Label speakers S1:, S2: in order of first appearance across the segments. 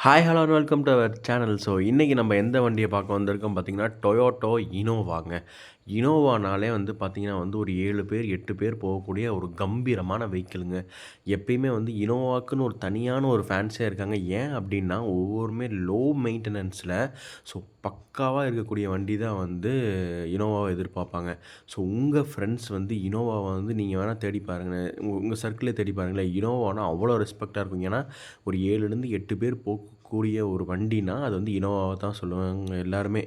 S1: Hi hello and welcome to our channel. So இன்றைக்கி நம்ம எந்த வண்டியை பார்க்க வந்திருக்கோம் பார்த்தீங்கன்னா, டொயோட்டோ இனோவாங்க. இனோவானாலே வந்து பார்த்திங்கன்னா வந்து ஒரு 7 பேர் 8 பேர் போகக்கூடிய ஒரு கம்பீரமான வெஹிக்கிளுங்க. எப்பயுமே வந்து இனோவாக்குன்னு ஒரு தனியான ஒரு ஃபேன்ஸே இருக்காங்க. ஏன் அப்படின்னா ஒவ்வொருமே லோ மெயின்டெனன்ஸில் ஸோ பக்காவாக இருக்கக்கூடிய வண்டி தான் வந்து இனோவாவை எதிர்பார்ப்பாங்க. ஸோ உங்கள் ஃப்ரெண்ட்ஸ் வந்து இனோவாவை வந்து நீங்கள் வேணால் தேடி பாருங்களேன். உங்கள் சர்க்கிளே தேடி பாருங்களேன். இனோவானா அவ்வளோ ரெஸ்பெக்டாக இருக்கும். ஏன்னா ஒரு 7லேருந்து 8 பேர் போகக்கூடிய ஒரு வண்டினா அது வந்து இனோவாவை தான் சொல்லுவாங்க எல்லாருமே.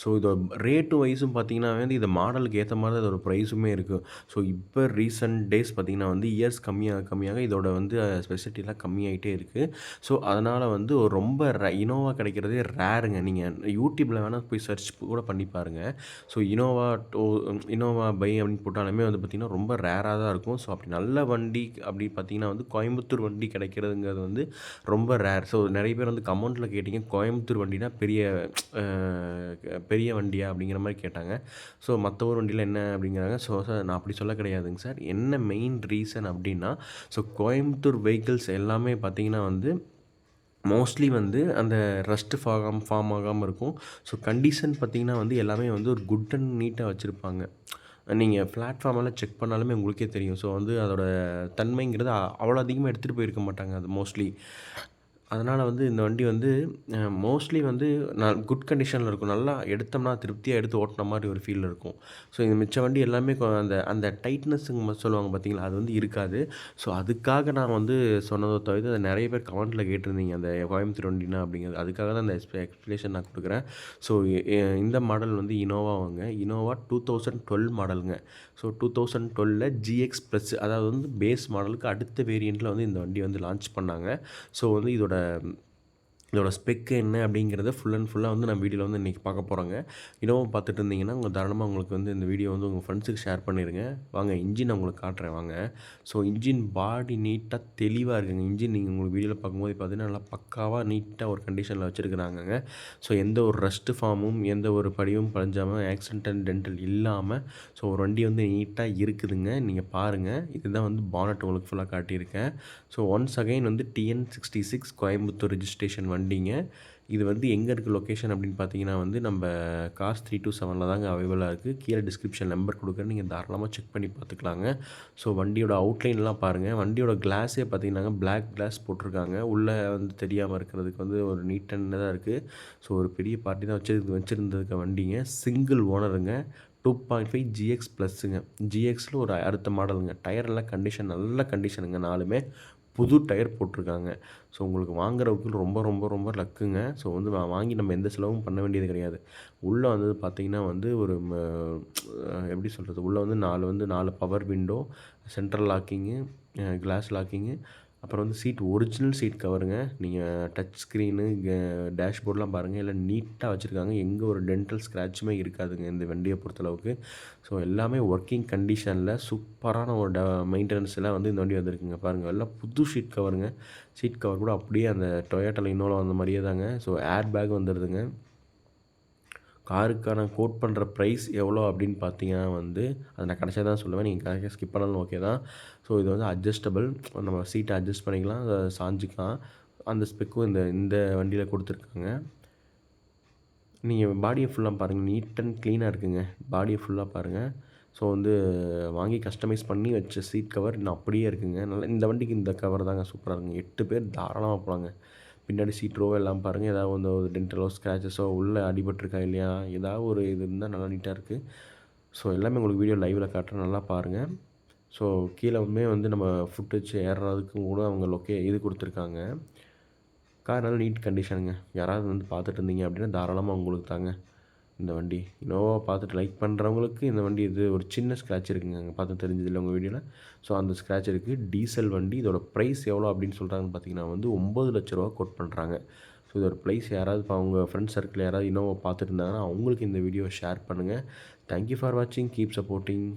S1: ஸோ இதோட ரேட்டு வைஸும் பார்த்தீங்கன்னா வந்து இது மாடலுக்கு ஏற்ற மாதிரி தான் இதோட ப்ரைஸுமே இருக்குது. ஸோ இப்போ ரீசெண்ட் டேஸ் பார்த்தீங்கன்னா வந்து இயர்ஸ் கம்மியாக கம்மியாக இதோட வந்து ஸ்பெசிலிட்டிலாம் கம்மியாகிட்டே இருக்குது. ஸோ அதனால் வந்து ஒரு ரொம்ப இனோவா கிடைக்கிறதே ரேருங்க. நீங்கள் யூடியூப்பில் வேணால் போய் சர்ச் கூட பண்ணி பாருங்கள். ஸோ இனோவா பை அப்படின்னு போட்டாலுமே வந்து பார்த்திங்கன்னா ரொம்ப ரேராக தான் இருக்கும். ஸோ அப்படி நல்ல வண்டி அப்படி பார்த்திங்கன்னா வந்து கோயம்புத்தூர் வண்டி கிடைக்கிறதுங்கிறது வந்து ரொம்ப ரேர். ஸோ நிறைய பேர் வந்து கமெண்ட்டில் கேட்டிங்க, கோயம்புத்தூர் வண்டினா பெரிய வண்டியா அப்படிங்கிற மாதிரி கேட்டாங்க. ஸோ மற்ற ஊர் வண்டியில் என்ன அப்படிங்கிறாங்க. ஸோ சார் நான் அப்படி சொல்ல கிடையாதுங்க சார். என்ன மெயின் ரீசன் அப்படின்னா, ஸோ கோயம்புத்தூர் வெஹிக்கிள்ஸ் எல்லாமே பார்த்திங்கன்னா வந்து மோஸ்ட்லி வந்து அந்த ரஸ்ட்டு ஃபார்ம் ஆகாமல் இருக்கும். ஸோ கண்டிஷன் பார்த்திங்கன்னா வந்து எல்லாமே வந்து ஒரு குட் அண்ட் நீட்டாக வச்சுருப்பாங்க. நீங்கள் பிளாட்ஃபார்மெல்லாம் செக் பண்ணாலுமே உங்களுக்கே தெரியும். ஸோ வந்து அதோட தன்மைங்கிறது அவ்வளோ அதிகமாக எடுத்துகிட்டு போயிருக்க மாட்டாங்க அது மோஸ்ட்லி. அதனால் வந்து இந்த வண்டி வந்து மோஸ்ட்லி வந்து குட் கண்டிஷனில் இருக்கும். நல்லா எடுத்தோம்னா திருப்தியாக எடுத்து ஓட்டுன மாதிரி ஒரு ஃபீல் இருக்கும். ஸோ இந்த மிச்ச வண்டி எல்லாமே அந்த அந்த டைட்னஸ்ஸுங்க சொல்லுவாங்க பார்த்தீங்களா, அது வந்து இருக்காது. ஸோ அதுக்காக நான் வந்து சொன்னதை தவிர்த்து அதை நிறைய பேர் கமெண்ட்டில் கேட்டிருந்தீங்க அந்த கோயம்புத்தூர் வண்டினா அப்படிங்கிறது. அதுக்காக தான் அந்த எக்ஸ்ப்ளனேஷன் நான் கொடுக்குறேன். ஸோ இந்த மாடல் வந்து இனோவாங்க. இனோவா 2012 மாடலுங்க. ஸோ 2012 ஜிஎக்ஸ் ப்ளஸ், அதாவது வந்து பேஸ் மாடலுக்கு அடுத்த வேரியண்ட்டில் வந்து இந்த வண்டி வந்து லான்ச் பண்ணாங்க. ஸோ வந்து இதோட ஸ்பெக் என்ன அப்படிங்கிறத ஃபுல் அண்ட் ஃபுல்லாக வந்து நான் வீடியோவில் வந்து இன்றைக்கி பார்க்க போகிறோங்க. இனோவா பார்த்துட்டு இருந்தீங்கன்னா உங்கள் தாராளமாக உங்களுக்கு வந்து இந்த வீடியோ வந்து உங்கள் ஃப்ரெண்ட்ஸுக்கு ஷேர் பண்ணிடுங்க. வாங்க இன்ஜின் நான் உங்களுக்கு காட்டுறேன் வாங்க. ஸோ இன்ஜின் பாடி நீட்டாக தெளிவாக இருக்குங்க. இன்ஜின் நீங்கள் உங்களுக்கு வீடியோவில் பார்க்கும்போது பார்த்தீங்கன்னா நல்லா பக்காவாக நீட்டாக ஒரு கண்டிஷனில் வச்சுருக்குறாங்கங்க. ஸோ எந்த ஒரு ரஸ்ட்டு ஃபார்மும் எந்த ஒரு படியும் பழிஞ்சாமல் ஆக்சிடென்டல் டென்டல் இல்லாமல் ஸோ ஒரு வண்டி வந்து நீட்டாக இருக்குதுங்க. நீங்கள் பாருங்கள். இதுதான் வந்து பானட் உங்களுக்கு ஃபுல்லாக காட்டியிருக்கேன். ஸோ ஒன்ஸ் அகைன் வந்து TN66 கோயம்புத்தூர் ரெஜிஸ்ட்ரேஷன் வண்டிங்க. இது வந்து எங்கே இருக்குது லொக்கேஷன் அப்படின்னு பார்த்தீங்கன்னா வந்து நம்ம காஸ் 327 தாங்க அவைலபிளாக இருக்குது. கீழே டிஸ்கிரிப்ஷன் நம்பர் கொடுக்குறேன், நீங்கள் தாராளமாக செக் பண்ணி பார்த்துக்கலாங்க. ஸோ வண்டியோட அவுட்லைன்லாம் பாருங்கள். வண்டியோட கிளாஸே பார்த்தீங்கன்னாங்க பிளாக் கிளாஸ் போட்டிருக்காங்க. உள்ளே வந்து தெரியாமல் இருக்கிறதுக்கு வந்து ஒரு நீட் அண்ட் தான் இருக்குது. ஸோ ஒரு பெரிய பார்ட்டி தான் வச்சுருந்ததுக்கு வண்டிங்க. சிங்கிள் ஓனருங்க. 2.5 ஜிஎக்ஸ் ப்ளஸ்ஸுங்க. ஜிஎக்ஸில் ஒரு அடுத்த மாடலுங்க. டயரெல்லாம் கண்டிஷன் நல்ல கண்டிஷனுங்க. 4மே புது டயர் போட்டிருக்காங்க. ஸோ உங்களுக்கு வாங்குறதுக்கு ரொம்ப ரொம்ப ரொம்ப லக்குங்க. ஸோ வந்து வாங்கி நம்ம எந்த செலவும் பண்ண வேண்டியது கிடையாது. உள்ளே வந்து பார்த்திங்கன்னா வந்து ஒரு எப்படி சொல்கிறது, உள்ளே வந்து 4 power window, central locking, glass locking, அப்புறம் வந்து ஒரிஜினல் சீட் கவருங்க. நீங்கள் டச் ஸ்க்ரீனு டேஷ்போர்ட்லாம் பாருங்கள், எல்லாம் நீட்டாக வச்சுருக்காங்க. எங்கே ஒரு டென்டல் ஸ்க்ராட்சுமே இருக்காதுங்க இந்த வண்டியை பொறுத்தளவுக்கு. ஸோ எல்லாமே ஒர்க்கிங் கண்டிஷனில் சூப்பரான ஒரு மெயின்டெனன்ஸில் வந்து இந்த வண்டி வந்திருக்குங்க. பாருங்கள் எல்லாம் புது ஷீட் கவருங்க. சீட் கவர் கூட அப்படியே அந்த டொயோட்டாவில் இனோவா வந்த மாதிரியே தாங்க. ஸோ ஏர் பேக் வந்துடுதுங்க. காருக்கான கோட் பண்ணுற ப்ரைஸ் எவ்வளோ அப்படின்னு பார்த்தீங்கன்னா வந்து அதை நான் கடைசியாக தான் சொல்லுவேன். நீங்கள் கடைசியாக ஸ்கிப் பண்ணாலும் ஓகே தான். ஸோ இது வந்து அட்ஜஸ்டபிள், நம்ம சீட்டை அட்ஜஸ்ட் பண்ணிக்கலாம், அதை சாஞ்சிக்கலாம். அந்த ஸ்பெக்கும் இந்த இந்த வண்டியில் கொடுத்துருக்காங்க. நீங்கள் பாடியை ஃபுல்லாக பாருங்கள், நீட் அண்ட் க்ளீனாக இருக்குங்க. பாடியை ஃபுல்லாக பாருங்கள். ஸோ வந்து வாங்கி கஸ்டமைஸ் பண்ணி வச்ச சீட் கவர் இன்னும் அப்படியே இருக்குங்க. நல்லா இந்த வண்டிக்கு இந்த கவர் தாங்க சூப்பராக இருக்குங்க. 8 பேர் தாராளமாக போகலாங்க. பின்னாடி சீட் ரோவோ எல்லாம் பாருங்கள். ஏதாவது வந்து ஒரு டென்டலோ ஸ்க்ராச்சஸோ உள்ளே அடிபட்டிருக்கா இல்லையா, ஏதாவது ஒரு இது இருந்தால் நல்லா நீட்டாக இருக்குது. ஸோ எல்லாமே உங்களுக்கு வீடியோ லைவில் காட்டுறேன், நல்லா பாருங்கள். ஸோ கீழே வந்து நம்ம ஃபுட்டேஜ் ஏறுறதுக்கும் கூட அவங்க இது கொடுத்துருக்காங்க. கார் நல்லா நீட் கண்டிஷனுங்க. யாராவது வந்து பார்த்துட்டு இருந்தீங்க அப்படின்னா தாராளமாக உங்களுக்கு தாங்க இந்த வண்டி. இனோவா பார்த்துட்டு லைக் பண்ணுறவங்களுக்கு இந்த வண்டி இது ஒரு சின்ன ஸ்க்ராட்ச் இருக்குங்க. அங்கே பார்த்து தெரிஞ்சதில்லை உங்கள் வீடியோவில். ஸோ அந்த ஸ்க்ராட்ச் இருக்குது. டீசல் வண்டி. இதோட ப்ரைஸ் எவ்வளோ அப்படின்னு சொல்கிறாங்கன்னு பார்த்தீங்கன்னா வந்து 9 லட்ச ரூபா கோட் பண்ணுறாங்க. ஸோ இதோட ப்ரைஸ் யாராவது இப்போ அவங்க ஃப்ரெண்ட்ஸ் சர்க்கிள் யாராவது இனோவா பார்த்துட்டு இருந்தாங்கன்னா அவங்களுக்கு இந்த வீடியோவை ஷேர் பண்ணுங்கள். தேங்க்யூ ஃபார் வாட்சிங். Keep supporting.